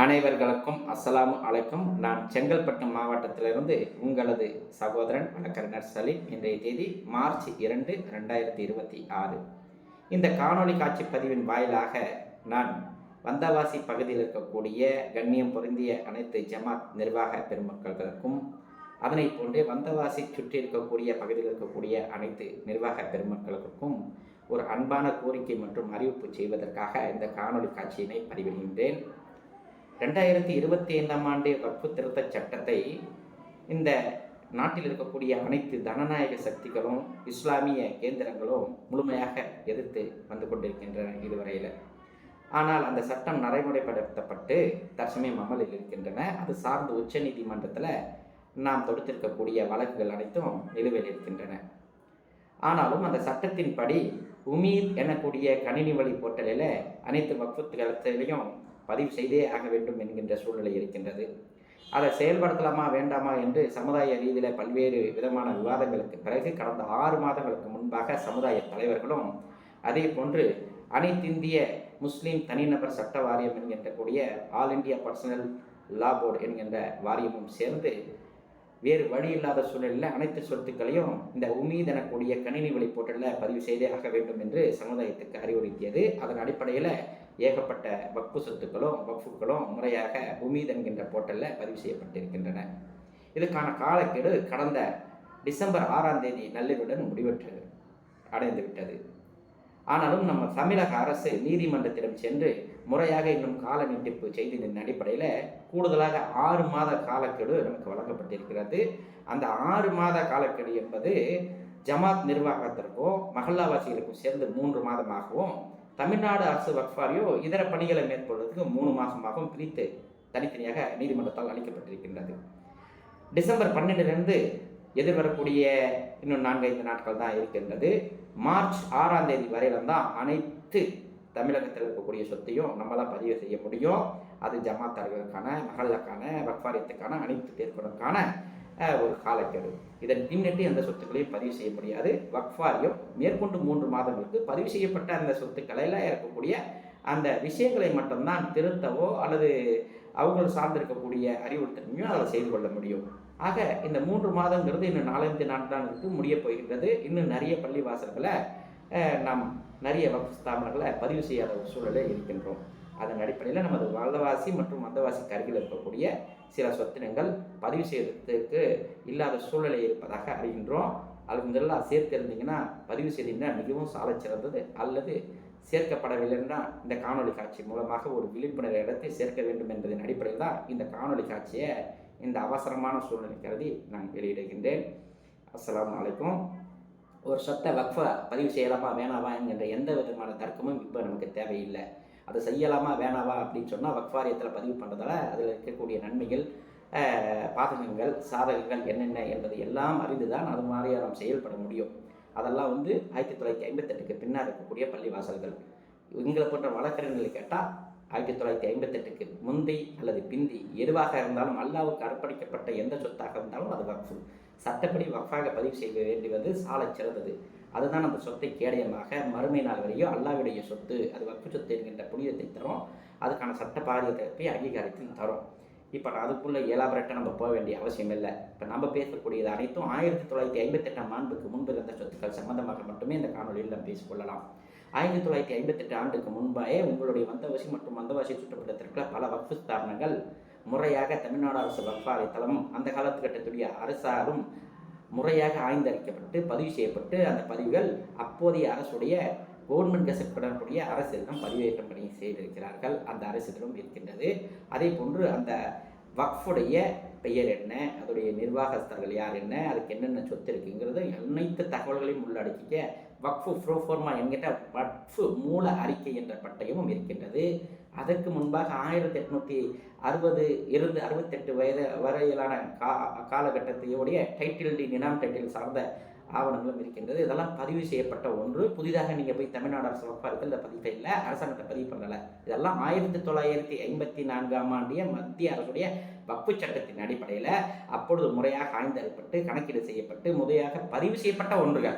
அனைவர்களுக்கும் அஸ்ஸலாமு அலைக்கும். நான் செங்கல்பட்டு மாவட்டத்திலிருந்து உங்களது சகோதரன் வழக்கறிஞர் சலீம். இன்றைய தேதி மார்ச் 2, 2026. இந்த காணொளி காட்சி பதிவின் வாயிலாக நான் வந்தவாசி பகுதியில் இருக்கக்கூடிய கண்ணியம் பொருந்திய அனைத்து ஜமாத் நிர்வாக பெருமக்களுக்கும், அதனை போன்றே வந்தவாசி சுற்றி இருக்கக்கூடிய பகுதியில் இருக்கக்கூடிய அனைத்து நிர்வாக பெருமக்களுக்கும் ஒரு அன்பான கோரிக்கை மற்றும் அறிவிப்பு செய்வதற்காக இந்த காணொளி காட்சியினை பதிவிடுகின்றேன். 2025ஆம் ஆண்டு வக்ஃபு திருத்த சட்டத்தை இந்த நாட்டில் இருக்கக்கூடிய அனைத்து ஜனநாயக சக்திகளும் இஸ்லாமிய கேந்திரங்களும் முழுமையாக எதிர்த்து வந்து கொண்டிருக்கின்றன இதுவரையில். ஆனால் அந்த சட்டம் நடைமுறைப்படுத்தப்பட்டு தற்சமயம் அமலில் இருக்கின்றன. அது சார்ந்து உச்ச நீதிமன்றத்தில் நாம் தொடுத்திருக்கக்கூடிய வழக்குகள் அனைத்தும் நிலுவையில் இருக்கின்றன. ஆனாலும் அந்த சட்டத்தின்படி உமீத் எனக்கூடிய கணினி வழி போர்ட்டலில் அனைத்து வக்ஃபு தளத்திலையும் பதிவு செய்தே ஆக வேண்டும் என்கின்ற சூழ்நிலை இருக்கின்றது. அதை செயல்படுத்தலாமா வேண்டாமா என்று சமுதாய ரீதியில் பல்வேறு விதமான விவாதங்களுக்கு பிறகு கடந்த 6 மாதங்களுக்கு முன்பாக சமுதாய தலைவர்களும் அதே போன்று அனைத்திந்திய முஸ்லீம் தனிநபர் சட்ட வாரியம் என்கின்ற கூடிய all India personal law board என்கின்ற வாரியமும் சேர்ந்து வேறு வழி இல்லாத சூழலில் அனைத்து சொத்துக்களையும் இந்த உமீத் எனக்கூடிய கணினி வழி போர்ட்டலில் பதிவு செய்தே ஆக வேண்டும் என்று சமுதாயத்துக்கு அறிவுறுத்தியது. அதன் அடிப்படையில் ஏகப்பட்ட வக்ஃபு சொத்துக்களும் வக்ஃபுக்களும் முறையாக உமீத் என்கின்ற போர்ட்டலில் பதிவு செய்யப்பட்டிருக்கின்றன. இதுக்கான காலக்கெடு கடந்த டிசம்பர் 6ஆம் தேதி நள்ளிரவுடன் அடைந்து விட்டது. ஆனாலும் நம்ம தமிழக அரசு நீதிமன்றத்திடம் சென்று முறையாக இன்னும் கால நீட்டிப்பு செய்ததின் அடிப்படையில் கூடுதலாக 6 மாத காலக்கெடு நமக்கு வழங்கப்பட்டிருக்கிறது. அந்த 6 மாத காலக்கெடு என்பது ஜமாத் நிர்வாகத்திற்கும் மஹல்லாவாசிகளுக்கும் சேர்ந்து 3 மாதமாகவும், தமிழ்நாடு அரசு வக்ஃப் வாரியம் இதர பணிகளை மேற்கொள்வதற்கு 3 மாதமாகவும் பிரித்து தனித்தனியாக நீதிமன்றத்தால் அளிக்கப்பட்டிருக்கின்றது. டிசம்பர் 12 எதிர்வரக்கூடிய இன்னும் 4-5 நாட்கள் தான் இருக்கின்றது. மார்ச் 6ஆம் தேதி வரையிலும் தான் அனைத்து தமிழகத்தில் இருக்கக்கூடிய சொத்தையும் நம்மளால் பதிவு செய்ய முடியும். அது ஜமாத்தார்களுக்கான, மஹல்லாக்கான, வக்ஃப் வாரியத்துக்கான, அனைத்து பேர்களுக்கான ஒரு காலக்கெடு. இதன் பின்னிட்டு எந்த சொத்துக்களையும் பதிவு செய்ய முடியாது. வக்ஃப் வாரியம் மேற்கொண்டு 3 மாதங்களுக்கு பதிவு செய்யப்பட்ட அந்த சொத்துக்களில் இருக்கக்கூடிய அந்த விஷயங்களை மட்டும்தான் திருத்தவோ அல்லது அவர்கள் சார்ந்திருக்கக்கூடிய அறிவுறுத்தலையோ அதில் செய்து கொள்ள முடியும். ஆக இந்த 3 மாதங்கிறது இன்னும் 4-5 நாட்களுக்கு முடிய போகின்றது. இன்னும் நிறைய பள்ளி வாசல்களை நாம் நிறைய வக்ஃப் ஸ்தாபனங்களை பதிவு செய்யாத ஒரு சூழலில் இருக்கின்றோம். அதன் அடிப்படையில் நமது வந்தவாசி மற்றும் வந்தவாசிக்கு அருகில் இருக்கக்கூடிய சில சொத்தினங்கள் பதிவு செய்வதற்கு இல்லாத சூழ்நிலை இருப்பதாக அறிகின்றோம். அல்ஹம்துலில்லாஹ் சேர்த்து இருந்தீங்கன்னா பதிவு செய்தீங்கன்னா மிகவும் சாலச் சிறந்தது. அல்லது சேர்க்கப்படவில்லைன்னா இந்த காணொலி காட்சி மூலமாக ஒரு விழிப்புணர்வை எடுத்து சேர்க்க வேண்டும் என்பதன் அடிப்படையில் தான் இந்த காணொலி காட்சியை இந்த அவசரமான சூழ்நிலை கருதி நான் வெளியிடுகின்றேன். அஸ்ஸலாமு அலைக்கும். ஒரு சொத்தை வக்ஃபை பதிவு செய்யலாமா வேணாவா என்கின்ற எந்த விதமான தர்க்கமும் இப்போ நமக்கு தேவையில்லை. அதை செய்யலாமா வேணாவா அப்படின்னு சொன்னால் வக்ஃப் வாரியத்தில் பதிவு பண்ணுறதால அதில் இருக்கக்கூடிய நன்மைகள், பாதகங்கள், சாதகங்கள் என்னென்ன என்பதை எல்லாம் அறிந்து தான் அது மாதிரியாக நாம் செயல்பட முடியும். அதெல்லாம் 1958க்கு பின்னால் இருக்கக்கூடிய பள்ளிவாசல்கள். எங்களை போன்ற வழக்கறிஞர்களை கேட்டால் 1958க்கு முந்தி அல்லது பிந்தி எதுவாக இருந்தாலும் அல்லாவுக்கு அர்ப்பணிக்கப்பட்ட எந்த சொத்தாக இருந்தாலும் அது வக்ஃபு. சட்டப்படி வக்ஃபாக பதிவு செய்ய வேண்டியது சாலச் சிறந்தது. அதுதான் அந்த சொத்தை கேடயமாக மறுமை நாள் வரையும் அல்லாவுடைய சொத்து, அது வக்ஃபு சொத்து என்கின்ற புனிதத்தை தரும். அதுக்கான சட்ட பாரியத்தை அங்கீகாரத்தில் தரும். இப்போ அதுக்குள்ளே ஏலாபரேட்டாக நம்ம போக வேண்டிய அவசியம் இல்லை. இப்போ நம்ம பேசக்கூடியது அனைத்தும் 1958ஆம் ஆண்டுக்கு முன்பு இருந்த சொத்துக்கள் சம்பந்தமாக மட்டுமே இந்த காணொலியில் நாம் பேசிக்கொள்ளலாம். 1958 ஆண்டுக்கு முன்பாக உங்களுடைய வந்தவாசி மற்றும் வந்தவாசி சுற்றப்பட்டிருக்கிற பல வக்ஃபு ஸ்தாபனங்கள் முறையாக தமிழ்நாடு அரசு வக்ஃப் வாரியத்தளம் அந்த காலத்துக்கட்டத்துடைய அரசாலும் முறையாக ஆய்ந்தறிக்கப்பட்டு பதிவு செய்யப்பட்டு அந்த பதிவுகள் அப்போதைய அரசுடைய கவர்மெண்ட் கெசட் படக்கூடிய அரசிடம் பதிவேற்றம் பண்ணி செய்திருக்கிறார்கள். அந்த அரசிடம் இருக்கின்றது. அதே போன்று அந்த வக்ஃபுடைய பெயர் என்ன, அதோடைய நிர்வாகஸ்தர்கள் யார் என்ன, அதுக்கு என்னென்ன சொத்து இருக்குங்கிறது அனைத்து தகவல்களையும் உள்ளடக்கிய வக்ஃபு ப்ரோஃபார்மா என்கின்ற வக்ஃபு மூல அறிக்கை என்ற பட்டயமும் இருக்கின்றது. அதற்கு முன்பாக 1860 இருந்து 68 வயது வரையிலான காலகட்டத்தையோடைய டைட்டில் டி நினாம் டைட்டில் சார்ந்த ஆவணங்களும் இருக்கின்றது. இதெல்லாம் பதிவு செய்யப்பட்ட ஒன்று. புதிதாக நீங்கள் போய் தமிழ்நாடு அரசு வக்ஃப் வாரியத்தில் இந்த பதிவு இல்லை, அரசாங்கத்தை பதிவு பண்ணலை. இதெல்லாம் 1954ஆம் ஆண்டிய மத்திய அரசுடைய வக்ஃபு சட்டத்தின் அடிப்படையில் அப்பொழுது முறையாக ஆய்ந்தறியப்பட்டு கணக்கீடு செய்யப்பட்டு முறையாக பதிவு செய்யப்பட்ட ஒன்றுகள்.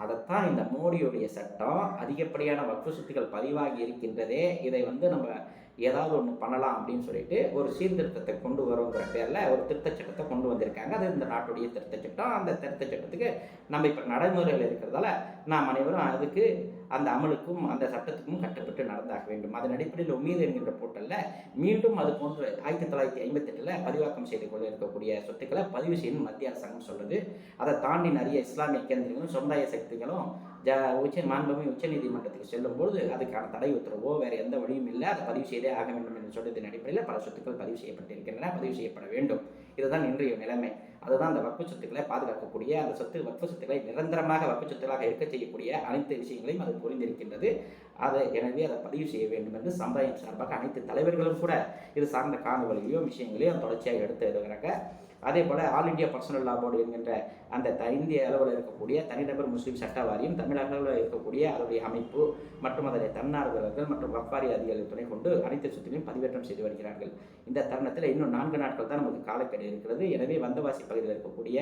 அதைத்தான் இந்த மோடியுடைய சட்டம் அதிகப்படியான வக்ஃபு சொத்துக்கள் பதிவாகி இருக்கின்றதே. இதை நம்ம ஏதாவது ஒன்று பண்ணலாம் அப்படின்னு சொல்லிட்டு ஒரு சீர்திருத்தத்தை கொண்டு வருங்கிற பேரில் ஒரு திருத்தச் சட்டத்தை கொண்டு வந்திருக்காங்க. அது இந்த நாட்டுடைய திருத்தச் சட்டம். அந்த திருத்தச் சட்டத்துக்கு நம்ம இப்போ நடைமுறையில் இருக்கிறதால நாம் அனைவரும் அதுக்கு அந்த அமலுக்கும் அந்த சட்டத்துக்கும் கட்டுப்பட்டு நடந்தாக வேண்டும். அதன் அடிப்படையில் உமீது என்கின்ற போர்ட்டலில் மீண்டும் அது போன்று 1958 பதிவாக்கம் செய்து கொள்ள இருக்கக்கூடிய சொத்துக்களை பதிவு செய்யணும் மத்திய அரசாங்கம் சொல்லுது. அதை தாண்டி நிறைய இஸ்லாமிய கேந்திரங்களும் சமுதாய சக்திகளும் மாண்புமிகு உச்ச நீதிமன்றத்துக்கு செல்லும்போது அதுக்கான தடை உத்தரவோ வேறு எந்த வழியும் இல்லை, அதை பதிவு செய்தே ஆக வேண்டும் என்று சொல்றதின் அடிப்படையில் பல சொத்துக்கள் பதிவு செய்யப்பட்டிருக்கின்றன, பதிவு செய்யப்பட வேண்டும். இதுதான் இன்றைய நிலைமை. அதுதான் அந்த வக்ஃபு சொத்துக்களை பாதுகாக்கக்கூடிய, அந்த வக்ஃபு சொத்துக்களை நிரந்தரமாக வக்ஃபு சொத்துக்களாக இருக்க செய்யக்கூடிய அனைத்து விஷயங்களையும் அது புரிந்திருக்கின்றது. எனவே அதை பதிவு செய்ய வேண்டும் என்று சமுதாயம் சார்பாக அனைத்து தலைவர்களும் கூட இது சார்ந்த காணொலிகளையும் விஷயங்களையும் தொடர்ச்சியாக எடுத்து எழுதுகிறாங்க. அதே போல் all India personal law board என்கின்ற அந்த இந்திய அளவில் இருக்கக்கூடிய தனிநபர் முஸ்லீம் சட்ட வாரியம், தமிழக அளவில் இருக்கக்கூடிய அதனுடைய அமைப்பு மற்றும் அதனுடைய தன்னார்வலர்கள் மற்றும் வக்ஃபாரி அதிகாரிகளை துணை கொண்டு அனைத்து சொத்துக்களையும் பதிவேற்றம் செய்து வருகிறார்கள். இந்த தருணத்தில் இன்னும் 4 நாட்கள் தான் நமக்கு காலக்கெடு இருக்கிறது. எனவே வந்தவாசி பகுதியில் இருக்கக்கூடிய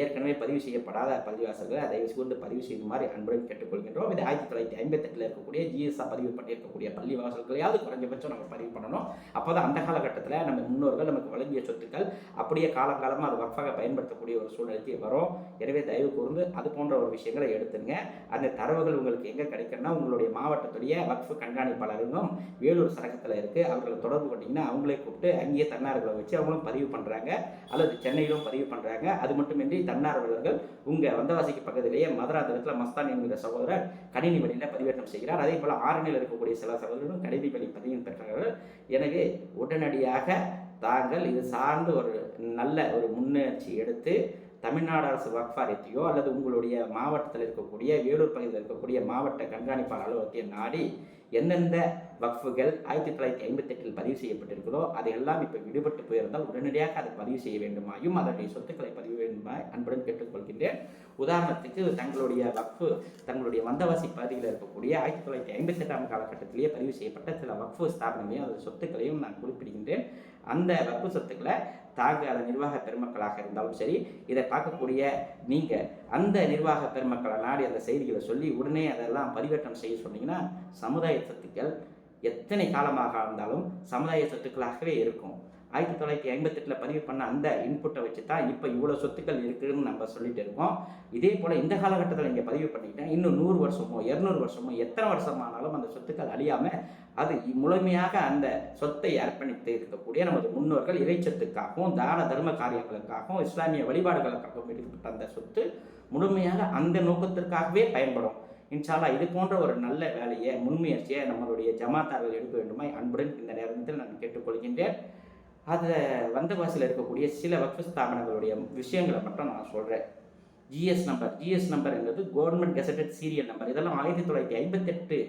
ஏற்கனவே பதிவு செய்யப்படாத பள்ளிவாசல்களை அதை கூர்ந்து பதிவு செய்யுமாறு அன்புடன் கேட்டுக்கொள்கின்றோம். இது 1958 இருக்கக்கூடிய ஜிஎஸ்ஆ பதிவு பண்ணியிருக்கக்கூடிய பள்ளிவாசல்களையாவது குறைஞ்சபட்சம் நம்ம பதிவு பண்ணணும். அப்போதான் அந்த காலகட்டத்தில் நம்ம முன்னோர்கள் நமக்கு வழங்கிய சொத்துக்கள் அப்படியே காலங்காலமாக அது வக்ஃபாக பயன்படுத்தக்கூடிய ஒரு சூழ்நிலைக்கு வரும். எனவே தயவு கூர்ந்து அது போன்ற ஒரு விஷயங்களை எடுத்துங்க. அந்த தரவுகள் உங்களுக்கு எங்கே கிடைக்குன்னா உங்களுடைய மாவட்டத்துடைய வக்ஃபு கண்காணிப்பாளர்களும் வேலூர் சரகத்தில் இருக்குது. அவர்களை தொடர்பு கொண்டீங்கன்னா அவங்களே கூப்பிட்டு அங்கேயே தன்னார்வலை வச்சு அவங்களும் பதிவு பண்ணுறாங்க, அல்லது சென்னையிலும் பதிவு பண்ணுறாங்க. அது மட்டுமின்றி தன்னார்வலர்கள் உங்கள் வந்தவாசிக்கு பக்கத்திலேயே மதுராந்தகத்தில் மஸ்தான் என்கிற சகோதரர் கணினி வழியில் பதிவேற்றம் செய்கிறார். அதே போல் ஆரணியில் இருக்கக்கூடிய சில சகோதரர்களும் கணினி வழி பதிவு பெற்றார்கள். எனவே உடனடியாக தாங்கள் இது சார்ந்து ஒரு நல்ல ஒரு முன்னெச்சரிக்கை எடுத்து தமிழ்நாடு அரசு வக்ஃபாரியத்தையோ அல்லது உங்களுடைய மாவட்டத்தில் இருக்கக்கூடிய வேலூர் பகுதியில் இருக்கக்கூடிய மாவட்ட கண்காணிப்பாளர் அலுவலகத்தை நாடி எந்தெந்த வக்ஃபுகள் 1958 பதிவு செய்யப்பட்டிருக்கிறதோ அதையெல்லாம் இப்போ விடுபட்டு போயிருந்தால் உடனடியாக அதை பதிவு செய்ய வேண்டுமாயும் அதனுடைய சொத்துக்களை பதிவு வேண்டுமா அன்புடன் கேட்டுக்கொள்கின்றேன். உதாரணத்துக்கு தங்களுடைய வக்ஃபு தங்களுடைய வந்தவாசி பகுதியில் இருக்கக்கூடிய 1958 காலகட்டத்திலேயே பதிவு செய்யப்பட்ட சில வக்ஃபு ஸ்தாபனங்களையும் அதன் சொத்துக்களையும் நான் குறிப்பிடுகின்றேன். அந்த வக்ஃபு சொத்துக்களை அந்த நிர்வாக பெருமக்களாக இருந்தாலும் சரி, இதை பார்க்கக்கூடிய நீங்கள் அந்த நிர்வாக பெருமக்களை நாடி அந்த செய்திகளை சொல்லி உடனே அதெல்லாம் பதிவேற்றம் செய்ய சொன்னீங்கன்னா சமுதாய சொத்துக்கள் எத்தனை காலமாக இருந்தாலும் சமுதாய சொத்துக்களாகவே இருக்கும். 1958 பதிவு பண்ண அந்த இன்புட்டை வச்சு தான் இப்போ இவ்வளோ சொத்துக்கள் இருக்குதுன்னு நம்ம சொல்லிட்டு இருக்கோம். இதே போல் இந்த காலகட்டத்தில் இங்கே பதிவு பண்ணிக்கிட்டேன் இன்னும் 100 வருஷமோ 200 வருஷமோ எத்தனை வருஷமானாலும் அந்த சொத்துக்கள் அழியாமல் அது முழுமையாக அந்த சொத்தை அர்ப்பணித்து இருக்கக்கூடிய நமது முன்னோர்கள் இறைச்சத்துக்காகவும் தான தர்ம காரியங்களுக்காகவும் இஸ்லாமிய வழிபாடுகளுக்காகவும் எடுக்கப்பட்ட அந்த சொத்து முழுமையாக அந்த நோக்கத்திற்காகவே பயன்படும். இன்ஷால்லா இது போன்ற ஒரு நல்ல வேலையை முன்முயற்சியை நம்மளுடைய ஜமாத்தார்கள் எடுக்க வேண்டுமாய் அன்புடன் இந்த நேரத்தில் நான் கேட்டுக்கொள்கின்றேன். அதில் வந்தவாசியில் இருக்கக்கூடிய சில வக்ஃபு ஸ்தாபனங்களுடைய விஷயங்களை மட்டும் நான் சொல்கிறேன். ஜிஎஸ் நம்பர் என்பது கவர்மெண்ட் கெசட்டட் சீரியல் நம்பர். இதெல்லாம் 1958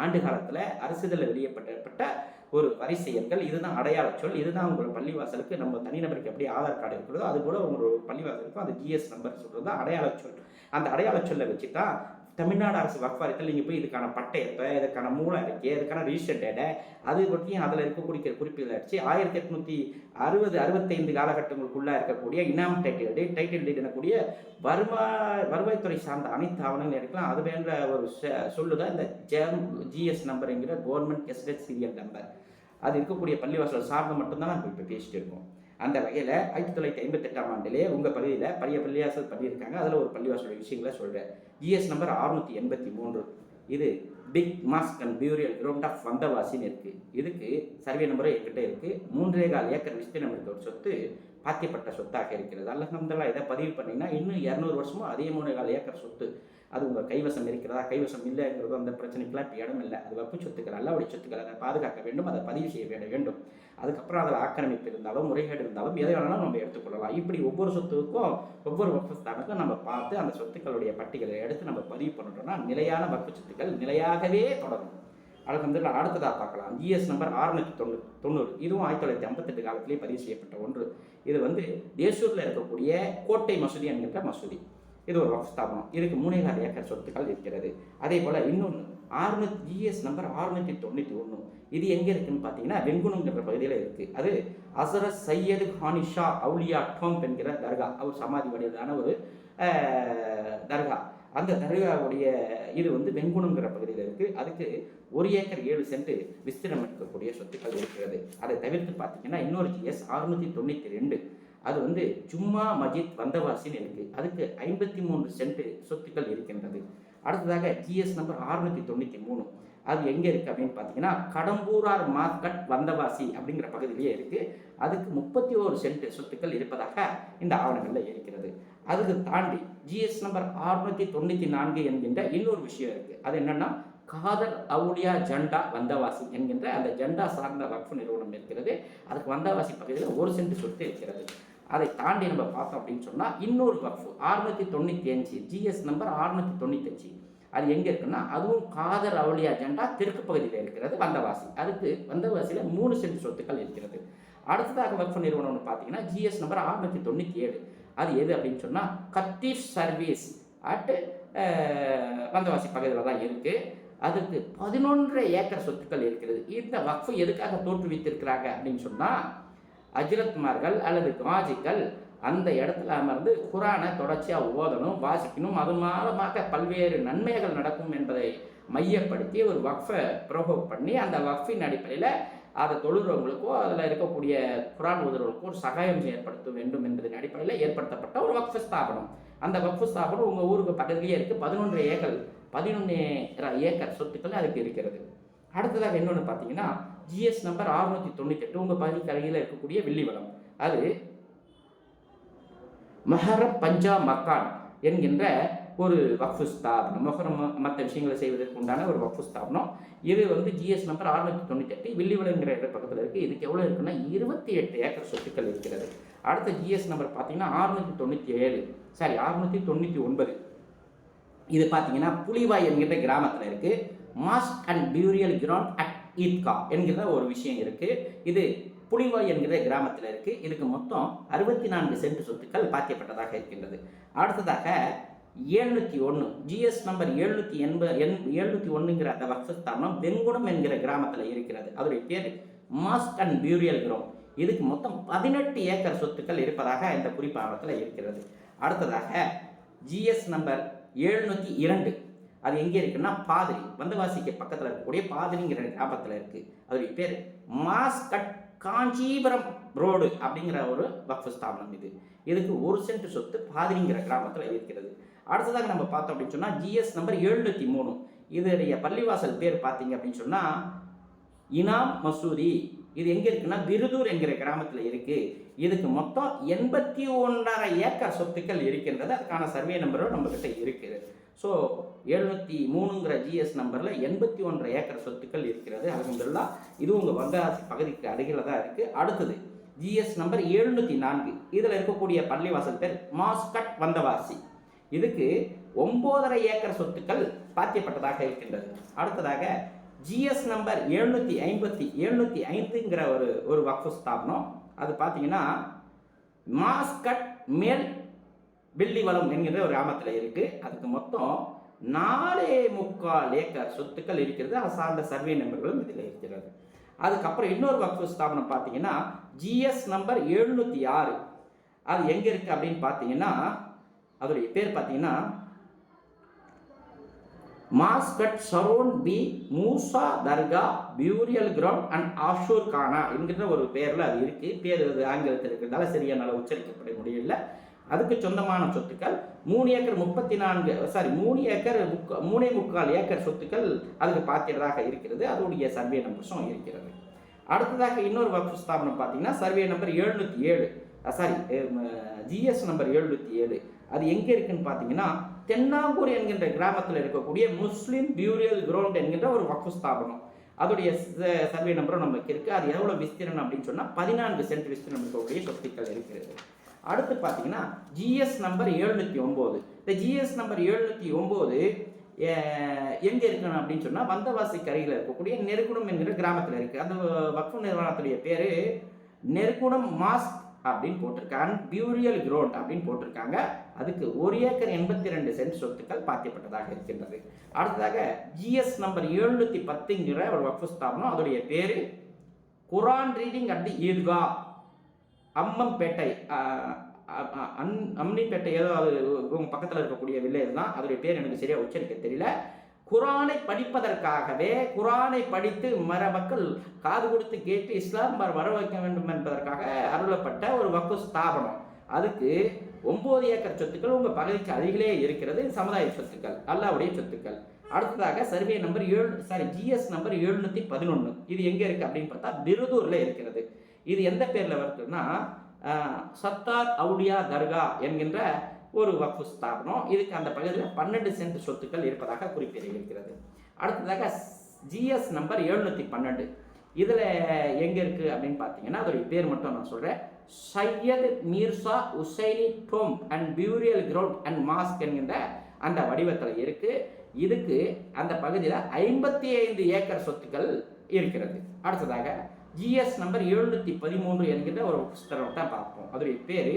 ஆண்டு காலத்தில் அரசிதழில் வெளியிடப்பட்ட ஒரு வரிசை எண்கள். இதுதான் அடையாள சொல். இதுதான் உங்களோட பள்ளிவாசலுக்கு நம்ம தனிநபருக்கு எப்படி ஆதார் கார்டு இருக்கிறதோ அதுபோல் உங்களோட பள்ளிவாசலுக்கும் அந்த ஜிஎஸ் நம்பர் சொல்கிறது தான் அடையாள சொல். அந்த அடையாள சொல்லை வச்சு தான் தமிழ்நாடு அரசு வக்ஃபாரியத்தில் நீங்கள் போய் இதுக்கான பட்டயத்தை, இதுக்கான மூல அறிக்கை, இதுக்கான ரிஜிஸ்டர் டேட்டை அது பற்றியும் அதில் இருக்கக்கூடிய குறிப்புகளை அடிச்சு 1860-65 காலகட்டங்களுக்குள்ளே இருக்கக்கூடிய இனாம் டைட்டில் டீட் எனக்கூடிய வருவாய்த்துறை சார்ந்த அனைத்து ஆவணங்களும் எடுக்கலாம். அது வேண்ட ஒரு சொல்லுதான் இந்த ஜிஎஸ் நம்பர் என்கிற கவர்மெண்ட் கெசட்டட் சீரியல் நம்பர். அது இருக்கக்கூடிய பள்ளிவாசல் சார்ந்து மட்டும்தான் நம்ம இப்போ பேசிட்டு இருக்கோம். அந்த வகையில் 1958 ஆண்டிலே உங்கள் பகுதியில் பழைய பள்ளிவாசல் பண்ணியிருக்காங்க. அதில் ஒரு பள்ளிவாசல் விஷயங்களை சொல்கிறேன். GS number 683. இது big mosque and burial ground of வந்தவாசின்னு இருக்குது. இதுக்கு சர்வே நம்பரும் என்கிட்ட இருக்குது. 3.25 ஏக்கர் விஸ்தீர்ணம் இருக்க ஒரு சொத்து பாத்தியப்பட்ட சொத்தாக இருக்கிறது. அல்ஹம்துலில்லாஹ் இதை பதிவு பண்ணிங்கன்னா இன்னும் 200 வருஷமும் அதே 3.25 ஏக்கர் சொத்து அது உங்கள் கைவசம் இருக்கிறதா கைவசம் இல்லைங்கிறது அந்த பிரச்சனைக்கெல்லாம் இப்போ இடம் இல்லை. அது வக்ஃபு சொத்துக்கள் அல்லாஹ்வுடைய சொத்துக்கள், அதை பாதுகாக்க வேண்டும், அதை பதிவு செய்ய வேண்டும். அதுக்கப்புறம் அதில் ஆக்கிரமிப்பு இருந்தாலும் முறைகேடு இருந்தாலும் எதை வேணாலும் நம்ம எடுத்துக்கொள்ளலாம். இப்படி ஒவ்வொரு சொத்துக்கும் ஒவ்வொரு வக்ஃபு ஸ்தானத்துக்கும் நம்ம பார்த்து அந்த சொத்துக்களுடைய பட்டியலை எடுத்து நம்ம பதிவு பண்ணிட்டோம்னா நிலையான வக்ஃபு சொத்துக்கள் நிலையாகவே தொடரும். அல்ஹம்துலில்லாஹ் அடுத்ததாக பார்க்கலாம். GS number 690. இதுவும் 1958 காலத்திலேயே பதிவு செய்யப்பட்ட ஒன்று. இது தேசூரில் இருக்கக்கூடிய கோட்டை மசூதி என்கிற மசூதி. இது ஒரு வக்ஃப் ஸ்தாபனம். இதுக்கு 3.25 ஏக்கர் சொத்துக்கள் இருக்கிறது. அதே போல் இன்னொன்று ஜிஎஸ் நம்பர் 691. இது எங்கே இருக்குன்னு பார்த்தீங்கன்னா வெங்குணங்கிற பகுதியில் இருக்குது. அது ஹசரத் சையது ஹானிஷா அவுலியா டோம்ப் என்கிற தர்கா, அவர் சமாதி வடிவிலான ஒரு தர்கா. அந்த தர்காவுடைய இது வந்து வெங்குணங்கிற பகுதியில் இருக்குது. அதுக்கு 1 ஏக்கர் 7 சென்ட் விஸ்திரம் இருக்கக்கூடிய சொத்துக்கள் இருக்கிறது. அதை தவிர்த்து பார்த்தீங்கன்னா இன்னொரு GS 692, அது வந்து ஜும்மா மஜித் வந்தவாசின்னு இருக்குது. அதுக்கு 53 சென்ட் சொத்துக்கள் இருக்கின்றது. அடுத்ததாக GS நம்பர் 693, அது எங்கே இருக்குது அப்படின்னு பார்த்தீங்கன்னா கடம்பூரார் மார்க்கெட் வந்தவாசி அப்படிங்கிற பகுதியிலேயே இருக்குது. அதுக்கு 31 சென்ட் சொத்துக்கள் இருப்பதாக இந்த ஆவணங்களில் இருக்கிறது. அதுக்கு தாண்டி GS நம்பர் 694 என்கின்ற இன்னொரு விஷயம் இருக்குது. அது என்னென்னா காதர் அவுலியா ஜண்டா வந்தவாசி என்கின்ற அந்த ஜண்டா சார்ந்த வக்ஃபு நிறுவனம் இருக்கிறது. அதுக்கு வந்தவாசி பகுதியில் 1 சென்ட் சொத்து இருக்கிறது. அதை தாண்டி நம்ம பார்த்தோம் அப்படின்னு சொன்னால் இன்னொரு வக்ஃபு 695, GS நம்பர் 695, அது எங்கே இருக்குன்னா அதுவும் காதர் அவுலியா ஜண்டா தெற்கு பகுதியில் இருக்கிறது வந்தவாசி. அதுக்கு வந்தவாசியில் 3 சென்ட் சொத்துக்கள் இருக்கிறது. அடுத்ததாக வக்ஃபு நிறுவனம்னு பார்த்தீங்கன்னா GS நம்பர் 697, அது எது அப்படின்னு சொன்னால் கத்தீஃப் சர்வீஸ் அட் வந்தவாசி பகுதியில் தான் இருக்குது. அதுக்கு 11 ஏக்கர் சொத்துக்கள் இருக்கிறது. இந்த வக்ஃபு எதுக்காக தோற்றுவித்திருக்கிறாங்க அப்படின்னு சொன்னால் அஜ்ரத்மார்கள் அல்லது காஜிகள் அந்த இடத்துல அமர்ந்து குரானை தொடர்ச்சியாக ஓதணும், வாசிக்கணும், அது மூலமாக பல்வேறு நன்மைகள் நடக்கும் என்பதை மையப்படுத்தி ஒரு வக்ஃபை ப்ரோவோக் பண்ணி அந்த வக்ஃபின் அடிப்படையில் அதை தொழுறவங்களுக்கோ அதில் இருக்கக்கூடிய குரான் ஓதுறவங்களுக்கோ ஒரு சகாயம் ஏற்படுத்த வேண்டும் என்பதன் அடிப்படையில் ஏற்படுத்தப்பட்ட ஒரு வக்ஃபு ஸ்தாபனம். அந்த வக்ஃபு ஸ்தாபனம் உங்கள் ஊருக்கு பக்கத்துலேயே இருக்குது. 11 ஏக்கர் சொத்துக்கள் அதுக்கு இருக்கிறது. அடுத்ததாக இன்னொன்று பார்த்தீங்கன்னா GS நம்பர் 698, உங்கள் பகுதிக்கு அருகில் இருக்கக்கூடிய வில்லிவளம், அது மஹரம் பஞ்சா மக்கான் என்கின்ற ஒரு வக்ஃபு ஸ்தாபனம். மொஹரம் மற்ற விஷயங்களை செய்வதற்கு உண்டான ஒரு வக்ஃபு ஸ்தாபனம். இது வந்து GS நம்பர் 698 வில்லிவளங்கிற பக்கத்தில் இருக்குது. இதுக்கு எவ்வளோ இருக்குன்னா 28 ஏக்கர் சொத்துக்கள் இருக்கிறது. அடுத்த GS நம்பர் பார்த்தீங்கன்னா 699, இது பார்த்தீங்கன்னா புலிவாய் என்கிற கிராமத்தில் இருக்குது. Mosque and burial ground at Eidgah என்கிற ஒரு விஷயம் இருக்குது. இது புலிவாய் என்கிற கிராமத்தில் இருக்குது. இதுக்கு மொத்தம் 64 சென்ட் சொத்துக்கள் பாத்தியப்பட்டதாக இருக்கின்றது. அடுத்ததாக 701, GS நம்பர் 701ங்கிற அந்த வக்ஃபு ஸ்தாபனம் வெங்குணம் என்கிற கிராமத்தில் இருக்கிறது. அதோடைய பேர் மாஸ்க் அண்ட் பியூரியல் கிரவுண்ட். இதுக்கு மொத்தம் 18 ஏக்கர் சொத்துக்கள் இருப்பதாக இந்த குறிப்பாவத்தில் இருக்கிறது. அடுத்ததாக GS நம்பர் 702, அது எங்கே இருக்குன்னா பாதிரி வந்தவாசிக்கு பக்கத்தில் இருக்கக்கூடிய பாதிரிங்கிற கிராமத்தில் இருக்குது. அதோடைய பேர் மாஸ்கட் காஞ்சிபுரம் ரோடு அப்படிங்கிற ஒரு வக்ஃபு ஸ்தாபனம். இதுக்கு 1 சென்ட் சொத்து பாதிரிங்கிற கிராமத்தில் இருக்கிறது. அடுத்ததாக நம்ம பார்த்தோம் அப்படின்னு சொன்னால் GS நம்பர் 703, இதனுடைய பள்ளிவாசல் பேர் பார்த்தீங்க அப்படின்னு சொன்னால் இனாம் மசூதி. இது எங்கே இருக்குன்னா விருதூர் என்கிற கிராமத்தில் இருக்குது. இதுக்கு மொத்தம் 81.5 ஏக்கர் சொத்துக்கள் இருக்கின்றது. அதுக்கான சர்வே நம்பரும் நம்மக்கிட்ட இருக்குது. ஸோ 703ங்கிற GS நம்பரில் 81 ஏக்கர் சொத்துக்கள் இருக்கிறது. அல்ஹம்துலில்லாஹ், இது உங்கள் வந்தவாசி பகுதிக்கு அருகில் தான் இருக்குது. அடுத்தது GS நம்பர் 704, இதில் இருக்கக்கூடிய பள்ளிவாசல் பேர் மாஸ்கட் வந்தவாசி. இதுக்கு 9.5 ஏக்கர் சொத்துக்கள் பாத்தியப்பட்டதாக இருக்கின்றது. அடுத்ததாக GS நம்பர் 705ங்கிற ஒரு வக்ஃபு ஸ்தாபனம். அது பார்த்தீங்கன்னா மாஸ்கட் மேல் வில்லிவளம் என்கிற ஒரு கிராமத்தில் இருக்குது. அதுக்கு மொத்தம் 4.25 ஏக்கர் சொத்துக்கள் இருக்கிறது. அது சார்ந்த சர்வே நம்பர்களும் இதில் இருக்கிறது. அதுக்கப்புறம் இன்னொரு வக்ஃபு ஸ்தாபனம் பார்த்தீங்கன்னா GS நம்பர் 706, அது எங்கே இருக்குது அப்படின்னு பார்த்தீங்கன்னா அதோடைய பேர் பார்த்தீங்கன்னா மாஸ்கட் சரோன் பி மூசா தர்கா பியூரியல் கிரவுண்ட் அண்ட் ஆஷூர் கானா என்கிற ஒரு பேரில் அது இருக்குது. பேர் அது ஆங்கிலத்தில் இருக்கிறதால சரியான உச்சரிக்கப்பட முடியல. அதுக்கு சொந்தமான சொத்துக்கள் 3 ஏக்கர் 3.25 ஏக்கர் சொத்துக்கள் அதுக்கு பாத்தியதாக இருக்கிறது. அதோடைய சர்வே நம்பர்ஸும் இருக்கிறது. அடுத்ததாக இன்னொரு வக்ஃபு ஸ்தாபனம் பார்த்தீங்கன்னா சர்வே நம்பர் 707, GS நம்பர் 707, அது எங்கே இருக்குன்னு பார்த்தீங்கன்னா தென்னாங்கூர் என்கின்ற கிராமத்தில் இருக்கக்கூடிய முஸ்லீம் பியூரியல் கிரவுண்ட் என்கின்ற ஒரு வக்ஃபு ஸ்தாபனம். அதோடைய சர்வே நம்பரும் நமக்கு இருக்குது. அது எவ்வளோ விஸ்தீரணம் அப்படின்னு சொன்னால் 14 சென்ட் விஸ்தீரணம் இருக்கக்கூடிய சொத்துக்கள் இருக்கிறது. அடுத்து பார்த்தீங்கன்னா GS நம்பர் 709, இந்த GS நம்பர் 709 எங்கே இருக்கணும் அப்படின்னு சொன்னால் வந்தவாசிக்கு அருகில் இருக்கக்கூடிய நெருக்குணம் என்கிற கிராமத்தில் இருக்குது. அந்த வக்ஃபு நிறுவனத்துடைய பேர் நெருக்குணம் மாஸ்க் அப்படின்னு போட்டிருக்காங்க, பியூரியல் கிரவுண்ட் அப்படின்னு போட்டிருக்காங்க. அதுக்கு 1 ஏக்கர் 82 சென்ட் சொத்துக்கள் பாத்தியப்பட்டதாக இருக்கின்றது. அடுத்ததாக GS நம்பர் 710ங்கிற ஒரு வக்ஃபு ஸ்தாபனம். அதோடைய பேர் குரான் ரீடிங் அட் தி ஈத்கா அம்மம்பேட்டை அம்னிப்பேட்டை ஏதோ அது உங்கள் பக்கத்தில் இருக்கக்கூடிய வில்லேஜ் தான். அதோடைய பேர் எனக்கு சரியாக உச்சரிக்க தெரியல. குரானை படிப்பதற்காகவே, குரானை படித்து மக்கள் காது கொடுத்து கேட்டு இஸ்லாம் வர வைக்க வேண்டும் என்பதற்காக அருளப்பட்ட ஒரு வக்ஃபு ஸ்தாபனம். அதுக்கு 9 ஏக்கர் சொத்துக்கள் உங்கள் பகுதிக்கு அருகிலே இருக்கிறது. சமுதாய சொத்துக்கள், அல்லாவுடைய சொத்துக்கள். அடுத்ததாக சர்வே நம்பர் ஜிஎஸ் நம்பர் 711. இது எங்கே இருக்குது அப்படின்னு பார்த்தா பிருதூரில் இருக்கிறது. இது எந்த பேரில் வருதுன்னா சத்தார் அவுலியா தர்கா என்கின்ற ஒரு வக்ஃபு ஸ்தாபனம். இதுக்கு அந்த பகுதியில் 12 சென்ட் சொத்துக்கள் இருப்பதாக குறிப்பிட்டிருக்கிறது. அடுத்ததாக ஜிஎஸ் நம்பர் 712. இதில் எங்கே இருக்குது அப்படின்னு பார்த்தீங்கன்னா அதோடைய பேர் மட்டும் நான் சொல்கிறேன். Syed Mirza Husaini dome and burial ground and mosque என்கின்ற அந்த வடிவத்தில் இருக்குது. இதுக்கு அந்த பகுதியில் 55 ஏக்கர் சொத்துக்கள் இருக்கிறது. அடுத்ததாக ஜிஎஸ் நம்பர் 713 என்கின்ற ஒரு புஸ்தகத்தை பார்ப்போம். அதோடைய பேர்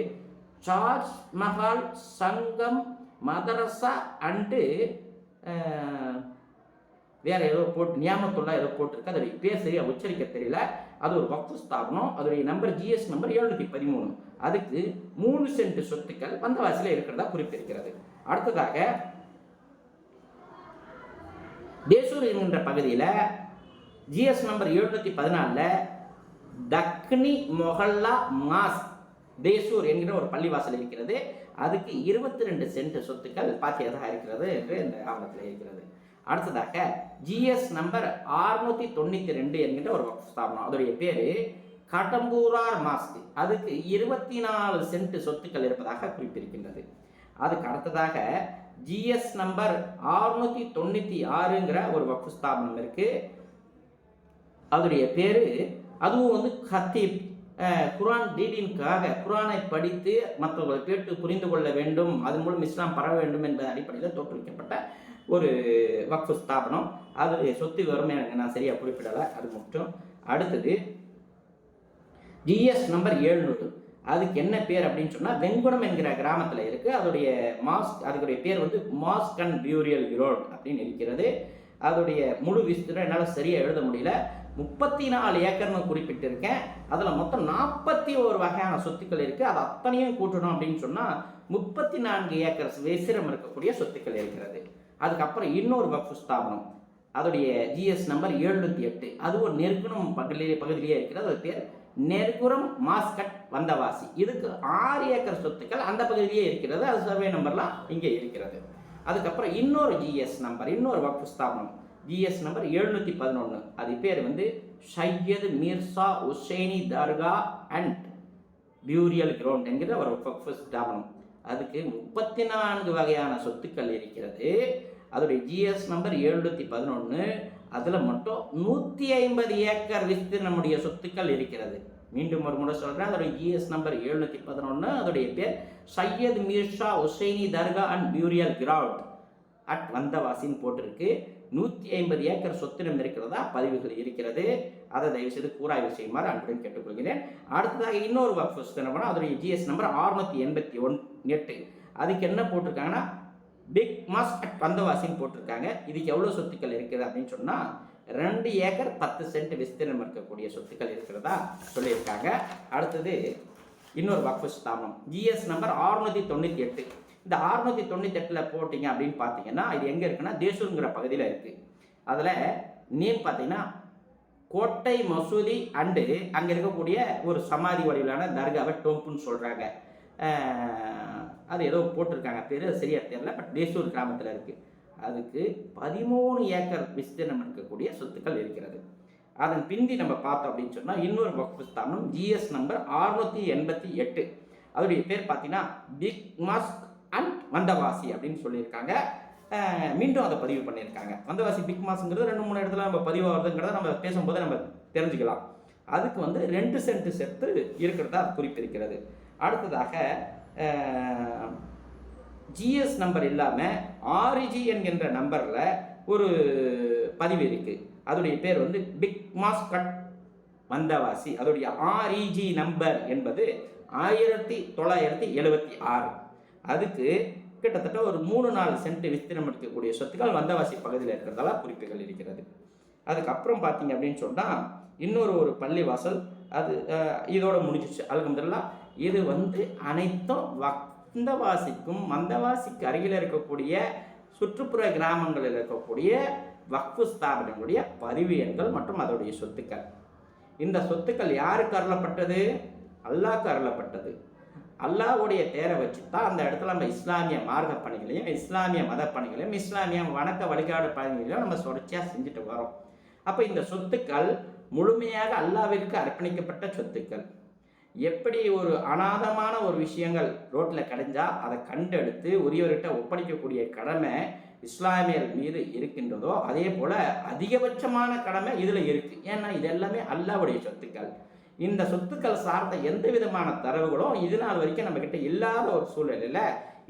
சார்ஜ் மஹால் சங்கம் மதரசா அண்டு வேறு ஏதோ போட்டு நியாமத்துள்ளா ஏதோ போட்டிருக்கு. அதோடைய பேர் சரியாக உச்சரிக்க தெரியல. அது ஒரு வக்ஃபு ஸ்தாபனம். அதோடைய நம்பர் ஜிஎஸ் நம்பர் 713. அதுக்கு 3 சென்ட் சொத்துக்கள் வந்தவாசியில் இருக்கிறதா குறிப்பிட்டிருக்கிறது. அடுத்ததாக தேசூர் என்கின்ற பகுதியில் ஜிஎஸ் நம்பர் 714 தக்னி மொஹல்லா மாஸ் தேசூர் என்கிற ஒரு பள்ளிவாசல் இருக்கிறது. அதுக்கு 22 சென்ட் சொத்துக்கள் பாக்கியதாக இருக்கிறது என்று இந்த ஆவணத்தில் இருக்கிறது. அடுத்ததாக ஜிஎஸ் நம்பர் 692 என்கின்ற ஒரு ஸ்தாபனம். அதோடைய பேர் கடம்பூரார் மாஸ்க். அதுக்கு 24 சென்ட் சொத்துக்கள் இருப்பதாக குறிப்பிட்டிருக்கின்றது. அதுக்கு அடுத்ததாக ஜிஎஸ் நம்பர் 696ங்கிற ஒரு வக்ஃபு ஸ்தாபனம் இருக்கு. அதோடைய பேர் அதுவும் ஹத்தீப் குரான் டீடின்காக குரானை படித்து மற்றவர்களை கேட்டு புரிந்து கொள்ள வேண்டும், அதன் மூலம் இஸ்லாம் பரவ வேண்டும் என்ற அடிப்படையில் தோற்றுவிக்கப்பட்ட ஒரு வக்ஃபு ஸ்தாபனம். அது சொத்து விவரம் எனக்கு நான் சரியாக குறிப்பிடலை, அது மட்டும். அடுத்தது ஜிஎஸ் நம்பர் 700. அதுக்கு என்ன பேர் அப்படின்னு சொன்னால் வெங்குணம் என்கிற கிராமத்தில் இருக்குது. அதோடைய அதுடைய பேர் மாஸ்க் அண்ட் பியூரியல் கிரவுண்ட் அப்படின்னு இருக்கிறது. அதோடைய முழு விஸ்திரம் என்னால் சரியாக எழுத முடியல. 34 ஏக்கர்னு குறிப்பிட்டிருக்கேன். அதில் மொத்தம் 41 வகையான சொத்துக்கள் இருக்குது. அது அத்தனையும் கூட்டணும் அப்படின்னு சொன்னால் 34 ஏக்கர் விசிரம் இருக்கக்கூடிய சொத்துக்கள் இருக்கிறது. அதுக்கப்புறம் இன்னொரு வக்ஃபு ஸ்தாபனம். அதோடைய ஜிஎஸ் நம்பர் 708. அது ஒரு நெருக்குணம் பகுதியிலேயே இருக்கிறது. அது பேர் நெருக்குறம் மாஸ்கட் வந்தவாசி. இதுக்கு 6 ஏக்கர் சொத்துக்கள் அந்த பகுதியிலேயே இருக்கிறது. அது சர்வே நம்பர்லாம் இங்கே இருக்கிறது. அதுக்கப்புறம் இன்னொரு ஜிஎஸ் நம்பர், இன்னொரு வக்ஃபு ஸ்தாபனம் ஜிஎஸ் நம்பர் 711. அது பேர் சையத் மீர்சா உசைனி தர்கா அண்ட் பியூரியல் கிரவுண்ட் என்கிற ஒரு வக்ஃபு ஸ்தாபனம். அதுக்கு 34 வகையான சொத்துக்கள் இருக்கிறது. அதோடைய ஜிஎஸ் நம்பர் 711. அதில் மட்டும் 150 ஏக்கர் விஸ்தீர்ணமுடைய சொத்துக்கள் இருக்கிறது. மீண்டும் ஒரு முறை சொல்கிறேன். அதோடைய ஜிஎஸ் நம்பர் 711. அதோடைய பேர் சையத் மீர்ஷா உசைனி தர்கா அண்ட் பியூரியல் கிரவுண்ட் அட் வந்தவாசின்னு போட்டிருக்கு. 150 ஏக்கர் சொத்தினம் இருக்கிறதா பதிவுகள் இருக்கிறது. அதை தயவுசெய்து கூறாய்வு செய்யுமாறு அன்புடன் கேட்டுக்கொள்கிறேன். அடுத்ததாக இன்னொரு வக்ஃபு ஸ்தாபனம். அதோடைய ஜிஎஸ் நம்பர் 688. அதுக்கு என்ன போட்டிருக்காங்கன்னா பிக் மாஸ்க் அட் வந்தவாசின்னு போட்டிருக்காங்க. இதுக்கு எவ்வளோ சொத்துக்கள் இருக்குது அப்படின்னு சொன்னால் 2 ஏக்கர் 10 சென்ட் விஸ்தீர்ணம் இருக்கக்கூடிய சொத்துக்கள் இருக்கிறதா சொல்லியிருக்காங்க. அடுத்தது இன்னொரு வக்ஃபு ஸ்தாபனம் ஜிஎஸ் நம்பர் 698. இந்த 698 போட்டிங்க அப்படின்னு பார்த்தீங்கன்னா இது எங்கே இருக்குன்னா தேசூருங்கிற பகுதியில் இருக்குது. அதில் நேம் பார்த்தீங்கன்னா கோட்டை மசூதி அண்டு அங்கே இருக்கக்கூடிய ஒரு சமாதி வடிவிலான தர்காவை டோம்புன்னு சொல்கிறாங்க. அது ஏதோ போட்டிருக்காங்க பேர் சரியாக தெரியல. பட் தேசூர் கிராமத்தில் இருக்குது. அதுக்கு 13 ஏக்கர் விஸ்தீர்ணம் இருக்கக்கூடிய சொத்துக்கள் இருக்கிறது. அதன் பிந்தி நம்ம பார்த்தோம் அப்படின்னு சொன்னால் இன்னொரு வக்ஃபு ஸ்தாபனம் ஜிஎஸ் நம்பர் 688. அதோடைய பேர் பார்த்தீங்கன்னா பிக் மாஸ்க் அண்ட் வந்தவாசி அப்படின்னு சொல்லியிருக்காங்க. மீண்டும் அதை பதிவு பண்ணியிருக்காங்க. வந்தவாசி பிக் மாஸ்ங்கிறது 2-3 இடத்துல நம்ம பதிவாகிறதுங்கிறத நம்ம பேசும்போது நம்ம தெரிஞ்சுக்கலாம். அதுக்கு 2 சென்ட் செத்து இருக்கிறதா குறிப்பிருக்கிறது. அடுத்ததாக ஜிஎஸ் நம்பர் இல்லாமல் ஆர்இஜி என்கின்ற நம்பரில் ஒரு பதிவு இருக்குது. அதோடைய பேர் பிக் மாஸ்கட் வந்தவாசி. அதோடைய ஆர்இஜி நம்பர் என்பது 1976. அதுக்கு கிட்டத்தட்ட ஒரு 3-4 சென்ட் விஸ்தீர்ணம் இருக்கக்கூடிய சொத்துக்கள் வந்தவாசி பகுதியில் இருக்கிறதால குறிப்புகள் இருக்கிறது. அதுக்கப்புறம் பார்த்தீங்க அப்படின்னு சொன்னால் இன்னொரு பள்ளிவாசல் அது இதோட முடிஞ்சிச்சு. அல்ஹம்துலில்லாஹ் இது அனைத்தும் வந்தவாசிக்கும் மந்தவாசிக்கு அருகில் இருக்கக்கூடிய சுற்றுப்புற கிராமங்களில் இருக்கக்கூடிய வக்ஃபு ஸ்தாபனங்களுடைய பதிவு எண்கள் மற்றும் அதோடைய சொத்துக்கள். இந்த சொத்துக்கள் யாருக்கு அருளப்பட்டது? அல்லாஹ்க்கு அருளப்பட்டது. அல்லாஹ்வுடைய பேரை வச்சு தான் அந்த இடத்துல நம்ம இஸ்லாமிய மார்க்க பணிகளையும் இஸ்லாமிய மத பணிகளையும் இஸ்லாமிய வணக்க வழிபாடு பணிகளையும் நம்ம தொடர்ச்சியாக செஞ்சுட்டு வரோம். அப்போ இந்த சொத்துக்கள் முழுமையாக அல்லாஹ்விற்கு அர்ப்பணிக்கப்பட்ட சொத்துக்கள். எப்படி ஒரு அநாதமான ஒரு விஷயங்கள் ரோட்டில் கிடைஞ்சா அதை கண்டெடுத்து உரியவர்கிட்ட ஒப்படைக்கக்கூடிய கடமை இஸ்லாமியர் மீது இருக்கின்றதோ, அதே போல் அதிகபட்சமான கடமை இதில் இருக்குது. ஏன்னா இது எல்லாமே அல்லாஹ்வுடைய சொத்துக்கள். இந்த சொத்துக்கள் சார்ந்த எந்த விதமான தரவுகளும் இது நாள் வரைக்கும் நம்மக்கிட்ட இல்லாத ஒரு சூழ்நிலையில்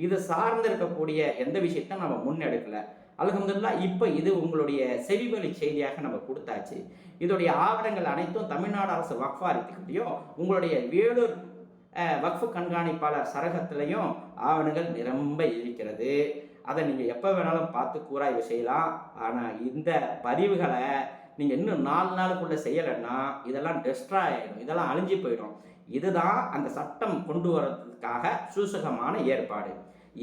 இது சார்ந்து இருக்கக்கூடிய எந்த விஷயத்தையும் நம்ம முன்னெடுக்கலை. அல்ஹம்துலில்லாஹ் இப்போ இது உங்களுடைய செவிவழி செய்தியாக நம்ம கொடுத்தாச்சு. இதோடைய ஆவணங்கள் அனைத்தும் தமிழ்நாடு அரசு வக்ஃப் வாரியத்துக்கிட்டையும் உங்களுடைய வேலூர் வக்ஃபு கண்காணிப்பாளர் சரகத்திலையும் ஆவணங்கள் நிரம்ப இருக்கிறது. அதை நீங்கள் எப்போ வேணாலும் பார்த்து கூராய்வு செய்யலாம். ஆனால் இந்த பதிவுகளை நீங்கள் இன்னும் 4 நாளுக்குள்ளே செய்யலைன்னா இதெல்லாம் டெஸ்ட்ராய் ஆகிடும், இதெல்லாம் அழிஞ்சு போயிடும். இதுதான் அந்த சட்டம் கொண்டு வரதுக்காக சூசகமான ஏற்பாடு.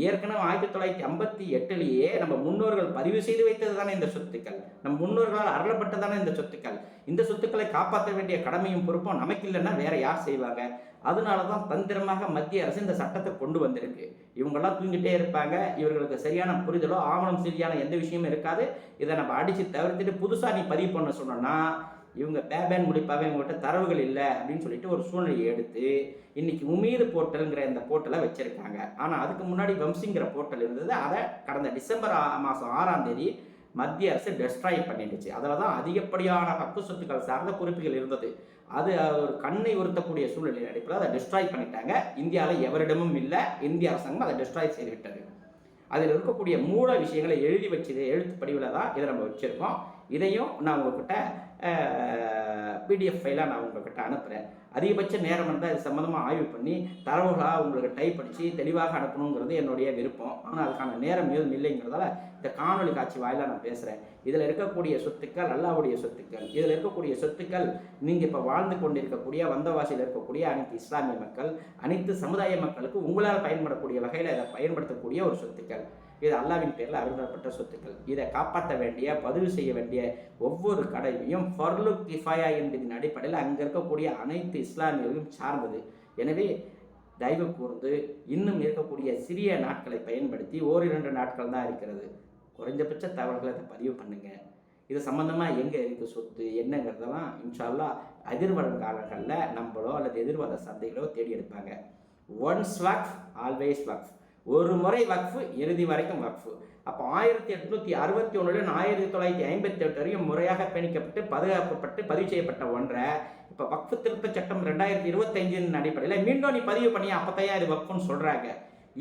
ஏற்கனவே 1958 நம்ம முன்னோர்கள் பதிவு செய்து வைத்தது தானே இந்த சொத்துக்கள், நம் முன்னோர்களால் அருளப்பட்டது தானே இந்த சொத்துக்கள். இந்த சொத்துக்களை காப்பாற்ற வேண்டிய கடமையும் பொறுப்பும் நமக்கு இல்லைன்னா வேற யார் செய்வாங்க? அதனால தான் தந்திரமாக மத்திய அரசு இந்த சட்டத்தை கொண்டு வந்திருக்கு. இவங்கெல்லாம் தூங்கிட்டே இருப்பாங்க, இவர்களுக்கு சரியான புரிதலோ ஆவணம் சரியான எந்த விஷயமும் இருக்காது. இதை நம்ம அடித்து தவிர்த்துட்டு புதுசாக நீ பதிவு பண்ண சொன்னோன்னா இவங்க பேபேன் முடிப்பாவே இவங்ககிட்ட தரவுகள் இல்லை அப்படின்னு சொல்லிட்டு ஒரு சூழ்நிலையை எடுத்து இன்னைக்கு உமீது போர்ட்டலுங்கிற இந்த போர்ட்டலை வச்சிருக்காங்க. ஆனால் அதுக்கு முன்னாடி வம்சிங்கிற போர்ட்டல் இருந்தது. அதை கடந்த டிசம்பர் மாதம் 6ஆம் தேதி மத்திய அரசு டெஸ்ட்ராய் பண்ணிடுச்சு. அதில் தான் அதிகப்படியான வக்ஃபு சொத்துக்கள் சார்ந்த குறிப்புகள் இருந்தது. அது ஒரு கண்ணை உறுத்தக்கூடிய சூழ்நிலை அடிப்படையில் அதை டெஸ்ட்ராய் பண்ணிட்டாங்க. இந்தியாவில் எவரிடமும் இல்லை, இந்திய அரசாங்கம் அதை டெஸ்ட்ராய் செய்துவிட்டது. அதில் இருக்கக்கூடிய மூல விஷயங்களை எழுதி வச்சது எழுத்து படிவில் தான் இதை நம்ம வச்சுருக்கோம். இதையும் நான் உங்கள்கிட்ட பிடிஎஃப் ஃபைலாக நான் உங்கள்கிட்ட அனுப்புகிறேன். அதிகபட்ச நேரம் இருந்தால் இது சம்மந்தமாக ஆய்வு பண்ணி தரவுகளாக உங்களுக்கு டைப் அடித்து தெளிவாக அனுப்பணுங்கிறது என்னுடைய விருப்பம். ஆனால் அதுக்கான நேரம் எதுவும் இல்லைங்கிறதால இந்த காணொலி காட்சி வாயிலாக நான் பேசுகிறேன். இதில் இருக்கக்கூடிய சொத்துக்கள் அல்லாஹ்வுடைய சொத்துக்கள். இதில் இருக்கக்கூடிய சொத்துக்கள் நீங்கள் இப்போ வாழ்ந்து கொண்டிருக்கக்கூடிய வந்தவாசியில் இருக்கக்கூடிய அனைத்து இஸ்லாமிய மக்கள், அனைத்து சமுதாய மக்களுக்கு உங்களால் பயன்படக்கூடிய வகையில் இதை பயன்படுத்தக்கூடிய ஒரு சொத்துக்கள். இது அல்லாஹ்வின் பேரில் அருளப்பட்ட சொத்துக்கள். இதை காப்பாற்ற வேண்டிய பதிவு செய்ய வேண்டிய ஒவ்வொரு கடமையும் ஃபர்லு கிஃபாயா என்பதின் அடிப்படையில் அங்கே இருக்கக்கூடிய அனைத்து இஸ்லாமியர்களும் சார்ந்தது. எனவே தயவு கூர்ந்து இன்னும் இருக்கக்கூடிய சிறிய நாட்களை பயன்படுத்தி 1-2 நாட்கள் தான் இருக்கிறது. குறைஞ்சபட்ச தகவல்களை அதை பதிவு பண்ணுங்க. இது சம்பந்தமாக எங்கே இருக்குது சொத்து என்னங்கிறதெல்லாம் இன்ஷா அல்லாஹ் எதிர்வரும் காலங்களில் நம்மளோ அல்லது எதிர்வாத சந்தைகளோ தேடி எடுப்பாங்க. ஒன்ஸ் வக்ஃப் ஆல்வேஸ் வக்ஃப். ஒரு முறை வக்ஃபு இறுதி வரைக்கும் வக்ஃபு. அப்போ 1861 1958 வரைக்கும் முறையாக பேணிக்கப்பட்டு பாதுகாக்கப்பட்டு பதிவு செய்யப்பட்ட ஒன்றை இப்போ வக்ஃபு திருத்த சட்டம் 2025 அடிப்படையில் மீண்டும் நீ பதிவு பண்ணி அப்போத்தையா இது வக்ஃபுன்னு சொல்கிறாங்க.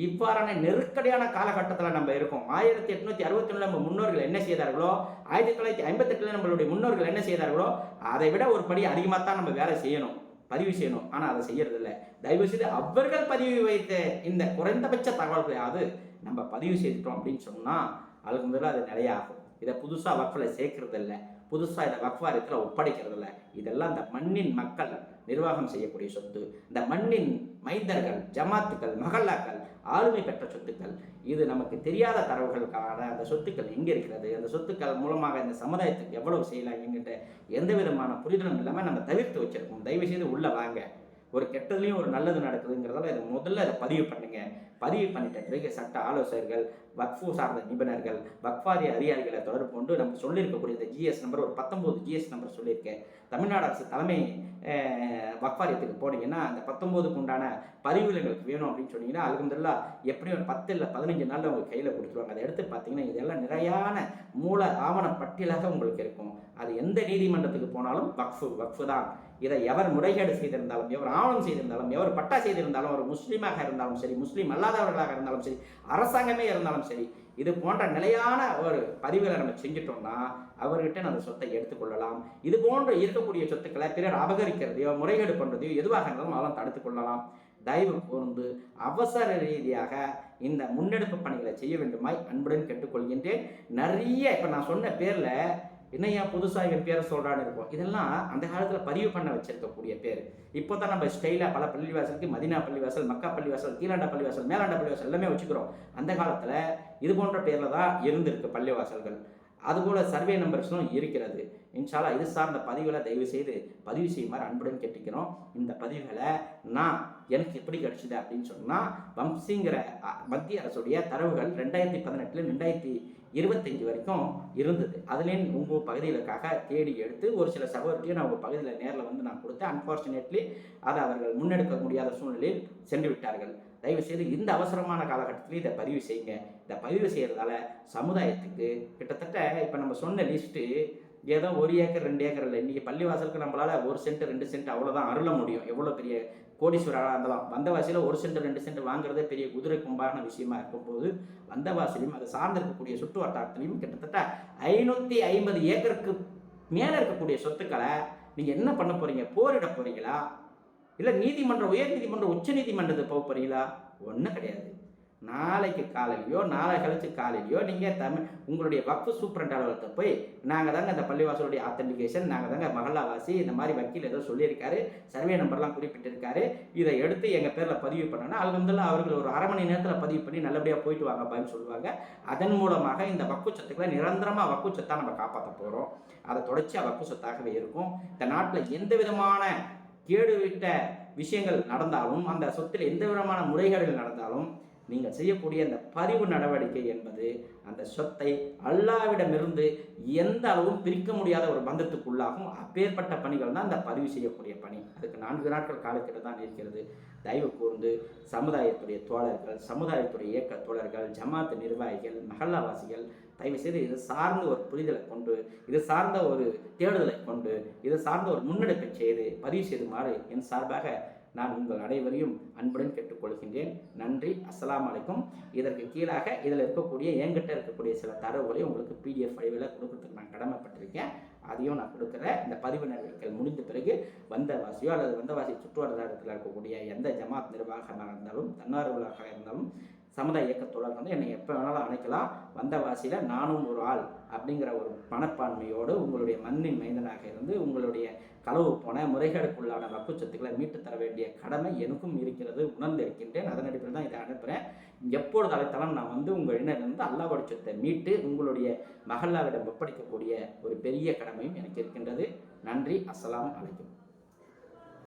இவ்வாறான நெருக்கடியான காலகட்டத்தில் நம்ம இருக்கோம். 1861 நம்ம முன்னோர்கள் என்ன செய்தார்களோ, 1958 நம்மளுடைய முன்னோர்கள் என்ன செய்தார்களோ அதை விட ஒரு படி அதிகமாக தான் நம்ம வேலை செய்யணும், பதிவு செய்யணும். ஆனால் அதை செய்யறதில்லை. தயவு செய்து அவர்கள் பதிவு வைத்த இந்த குறைந்தபட்ச தகவல்களையாவது நம்ம பதிவு செய்துட்டோம் அப்படின்னு சொன்னால் அல்ஹம்துலில்லாஹ் அது நிலையாகும். இதை புதுசாக வக்ஃபில் சேர்க்கறதில்ல, புதுசாக இதை வக்ஃப் வாரியத்தில் ஒப்படைக்கிறதில்ல. இதெல்லாம் இந்த மண்ணின் மக்கள் நிர்வாகம் செய்யக்கூடிய சொத்து. இந்த மண்ணின் மைந்தர்கள், ஜமாத்துக்கள், மகல்லாக்கள் ஆளுமை பெற்ற சொத்துக்கள். இது நமக்கு தெரியாத தரவுகளுக்கான அந்த சொத்துக்கள் எங்கே இருக்கிறது, அந்த சொத்துக்கள் மூலமாக இந்த சமுதாயத்துக்கு எவ்வளவு செய்யலாம் என்கிட்ட எந்த விதமான புரிதலும் இல்லாமல் நம்ம தவிர்த்து வச்சிருக்கோம். தயவு செய்து உள்ளே வாங்க. ஒரு கெட்டதுலையும் ஒரு நல்லது நடக்குதுங்கிறதால இதை முதல்ல அதை பதிவு பண்ணுங்க. பதிவு பண்ணிட்ட பிறகு சட்ட ஆலோசகர்கள், வக்ஃபு சார்ந்த நிபுணர்கள், வக்ஃபாரிய அதிகாரிகளை தொடர்பு கொண்டு நம்ம சொல்லியிருக்கக்கூடிய இந்த ஜிஎஸ் நம்பர் ஒரு 19 ஜிஎஸ் நம்பர் சொல்லியிருக்கேன். தமிழ்நாடு அரசு தலைமை வக்ஃபாரியத்துக்கு போனீங்கன்னா அந்த 19க்கு உண்டான பதிவுகளுக்கு வேணும் அப்படின்னு சொன்னீங்கன்னா அல்ஹம்துலில்லாஹ் எப்படியும் 10 இல்லை 15 நாளில் உங்கள் கையில் கொடுத்துருவாங்க. அதை எடுத்து பார்த்தீங்கன்னா இதெல்லாம் நிறையான மூல ஆவண பட்டியலாக உங்களுக்கு இருக்கும். அது எந்த நீதிமன்றத்துக்கு போனாலும் வக்ஃபு தான். இதை எவர் முறைகேடு செய்திருந்தாலும், எவர் ஆவணம் செய்திருந்தாலும், எவர் பட்டா செய்திருந்தாலும், ஒரு முஸ்லீமாக இருந்தாலும் சரி, முஸ்லீம் அல்லாதவர்களாக இருந்தாலும் சரி, அரசாங்கமே இருந்தாலும் சரி, இது போன்ற நிலையான ஒரு பதிவுகளை நம்ம செஞ்சிட்டோம்னா அவர்கிட்ட அந்த சொத்தை எடுத்துக்கொள்ளலாம். இது போன்ற இருக்கக்கூடிய சொத்துக்களை பிறர் அபகரிக்கிறதையோ முறைகேடு பண்ணுறதையோ எதுவாக இருந்தாலும் அதெல்லாம் தடுத்து கொள்ளலாம். தயவு கூர்ந்து அவசர ரீதியாக இந்த முன்னெடுப்பு பணிகளை செய்ய வேண்டுமாய் அன்புடன் கேட்டுக்கொள்கின்றேன். நிறைய இப்போ நான் சொன்ன பேரில் என்னையா புதுசாக இவன் பேரை சொல்கிறான்னு இருக்கும். இதெல்லாம் அந்த காலத்தில் பதிவு பண்ண வச்சிருக்கக்கூடிய பேர். இப்போ தான் நம்ம ஸ்டைலாக பல பள்ளிவாசலுக்கு மதினா பள்ளிவாசல், மக்கா பள்ளிவாசல், கீழாண்ட பள்ளிவாசல், மேலாண்ட பள்ளிவாசல் எல்லாமே வச்சுக்கிறோம். அந்த காலத்தில் இது போன்ற பேரில் தான் இருந்திருக்கு பள்ளிவாசல்கள். அதுபோல் சர்வே நம்பர்ஸும் இருக்கிறது. இன்ஷால்லா இது சார்ந்த பதிவுகளை தயவு செய்து பதிவு செய்யுமாறு அன்புடன் கேட்டுக்கிறோம். இந்த பதிவுகளை நான் எனக்கு எப்படி கிடைச்சிது அப்படின்னு சொன்னால், வம்சிங்கிற மத்திய அரசுடைய தரவுகள் 2018 2025 வரைக்கும் இருந்தது. அதுலேயும் உங்கள் பகுதிகளுக்காக தேடி எடுத்து ஒரு சில சகோதரர்களையும் நான் உங்கள் பகுதியில் நேரில் வந்து நான் கொடுத்தேன். அன்ஃபார்ச்சுனேட்லி அதை அவர்கள் முன்னெடுக்க முடியாத சூழ்நிலையில் சென்று விட்டார்கள். தயவுசெய்து இந்த அவசரமான காலகட்டத்தில் இதை பதிவு செய்யுங்க. இதை பதிவு செய்கிறதால சமுதாயத்துக்கு கிட்டத்தட்ட இப்போ நம்ம சொன்ன லிஸ்ட்டு ஏதோ 1 ஏக்கர் 2 ஏக்கர் இல்லை. இன்றைக்கி பள்ளிவாசலுக்கு நம்மளால் 1 சென்ட் 2 சென்ட் அவ்வளோதான் அருள முடியும். எவ்வளோ பெரிய கோடீஸ்வரராக இருந்தாலும் வந்தவாசியில் 1 சென்ட் 2 சென்ட் வாங்குறதே பெரிய குதிரை கும்பான விஷயமா இருக்கும்போது, வந்தவாசிலையும் அதை சார்ந்து இருக்கக்கூடிய சுற்று வட்டாரத்திலையும் கிட்டத்தட்ட 550 ஏக்கருக்கு மேலே இருக்கக்கூடிய சொத்துக்களை நீங்கள் என்ன பண்ண போகிறீங்க? போரிட போகிறீங்களா? இல்லை நீதிமன்றம், உயர் நீதிமன்றம், உச்ச நீதிமன்றத்தை போக போகிறீங்களா? ஒன்றும் கிடையாது. நாளைக்கு காலையிலையோ நாளை கழிச்சு காலையிலையோ நீங்கள் உங்களுடைய வக்ஃபு சூப்பரண்ட் அலுவலகத்தை போய், நாங்கள் தாங்க இந்த பள்ளிவாசலுடைய ஆத்தென்டிகேஷன், நாங்கள் தாங்க மஹல்லாவாசி, இந்த மாதிரி வக்கீல் ஏதோ சொல்லியிருக்காரு, சர்வே நம்பர்லாம் குறிப்பிட்டிருக்காரு, இதை எடுத்து எங்கள் பேரில் பதிவு பண்ணோன்னா அல்ஹம்துலில்லாஹ் அவர்கள் ஒரு அரை மணி நேரத்தில் பதிவு பண்ணி நல்லபடியாக போயிட்டு வாங்கப்பான்னு சொல்லுவாங்க. அதன் மூலமாக இந்த வக்ஃபு சொத்துக்களை நிரந்தரமாக வக்ஃபு சொத்தாக நம்ம காப்பாற்ற போகிறோம். அதை தொடர்ச்சியாக வக்ஃபு சொத்தாகவே இருக்கும். இந்த நாட்டில் எந்த விதமான கேடுவிட்ட விஷயங்கள் நடந்தாலும், அந்த சொத்தில் எந்த விதமான முறைகேடுகள் நடந்தாலும், நீங்கள் செய்யக்கூடிய அந்த பதிவு நடவடிக்கை என்பது அந்த சொத்தை அல்லாவிடமிருந்து எந்த அளவும் பிரிக்க முடியாத ஒரு பந்தத்துக்குள்ளாகும். அப்பேற்பட்ட பணிகள் தான் இந்த பதிவு செய்யக்கூடிய பணி. அதுக்கு 4 நாட்கள் காலக்கெடு தான் இருக்கிறது. தயவு கூர்ந்து சமுதாயத்துடைய தோழர்கள், சமுதாயத்துடைய இயக்க தோழர்கள், ஜமாத்து நிர்வாகிகள், மஹல்லாவாசிகள் தயவு செய்து இது சார்ந்த ஒரு புரிதலை கொண்டு, இது சார்ந்த ஒரு தேடுதலை கொண்டு, இது சார்ந்த ஒரு முன்னெடுப்பை செய்து பதிவு செய்துமாறு என் சார்பாக நான் உங்கள் அனைவரையும் அன்புடன் கேட்டுக்கொள்கின்றேன். நன்றி. அஸ்ஸலாமு அலைக்கும். இதற்கு கீழாக இதில் இருக்கக்கூடிய என்கிட்ட இருக்கக்கூடிய சில தரவுகளை உங்களுக்கு PDF வடிவில் கொடுக்கறதுக்கு நான் கடமைப்பட்டிருக்கேன். அதையும் நான் கொடுக்குறேன். இந்த பதிவு நடவடிக்கைகள் முடிந்த பிறகு வந்தவாசியோ அல்லது வந்தவாசி சுற்றுவட்டாரத்தில் இருக்கக்கூடிய எந்த ஜமாத் நிர்வாகமாக இருந்தாலும், தன்னார்வலராக இருந்தாலும், சமுதாய இயக்க தோழர்கள் வந்து என்னை எப்போ வேணாலும் அழைக்கலாம். வந்தவாசியில் நானும் ஒரு ஆள் அப்படிங்கிற ஒரு மனப்பான்மையோடு உங்களுடைய மண்ணின் மைந்தனாக இருந்து உங்களுடைய களவு போன முறைகேடுக்குள்ளான வக்ஃபு சொத்துக்களை மீட்டு தர வேண்டிய கடமை எனக்கும் இருக்கிறது, உணர்ந்து இருக்கின்றேன். அதன் அடிப்படையில் தான் இதை அனுப்புகிறேன். எப்பொழுது அழைத்தாலும் நான் வந்து உங்கள் இணையிலிருந்து அல்லாஹ்வுடைய சொத்தை மீட்டு உங்களுடைய மஹல்லாவிடம் ஒப்படைக்கக்கூடிய ஒரு பெரிய கடமையும் எனக்கு இருக்கின்றது. நன்றி. அஸ்ஸலாமு அலைக்கும்.